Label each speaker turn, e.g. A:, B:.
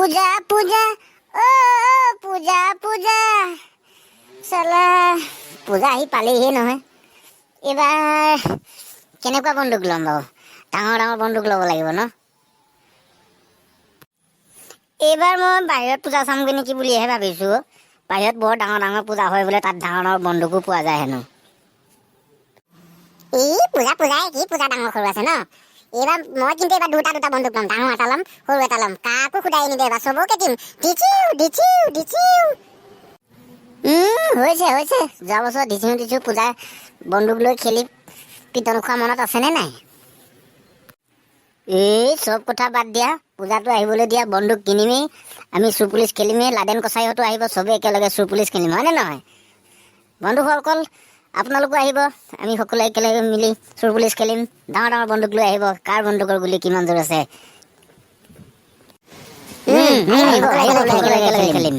A: পূজা পূজা অ পূজা পূজা চালা পূজা আহি পালেহিয়ে নহয়। এইবাৰ কেনেকুৱা বন্দুক ল'ম বাৰু? ডাঙৰ ডাঙৰ বন্দুক ল'ব লাগিব ন? এইবাৰ মই বাহিৰত পূজা চামগৈ নেকি বুলিহে ভাবিছোঁ। বাহিৰত বৰ ডাঙৰ ডাঙৰ পূজা হয় বোলে, তাত ডাঙৰ ডাঙৰ বন্দুকো পোৱা যায় হেনো। এই পূজা পূজাই কি পূজা ডাঙৰ সৰু আছে ন? এইবাৰ মই কিন্তু এইবাৰ দুটা বন্দুক ল'ম, ডাঙৰ এটা ল'ম সৰু এটা ল'ম। কাকো খুদাই নিদিয়ে, এইবাৰ চবকে দিম। দিচিও হৈছে যোৱা বছৰ দিছো পূজা বন্দুক লৈ খেলি পিটন খোৱা মনত আছেনে নাই? এই চব কথা বাদ দিয়া, পূজাটো আহিবলৈ দিয়া। বন্দুক কিনিমেই, আমি চুৰ পুলিচ খেলিমেই, লাদেন কছাৰীহঁতো আহিব, চবেই একেলগে চুৰ পুলিচ খেলিম, হয়নে নহয়? বন্ধুসকল আপোনালোকো আহিব, আমি সকলোৱে একেলগে মিলি চুৰ পুলিচ খেলিম। ডাঙৰ ডাঙৰ বন্দুক লৈ আহিব, কাৰ বন্দুকৰ গুলি কিমান জোৰ আছে। একেলগে খেলিম।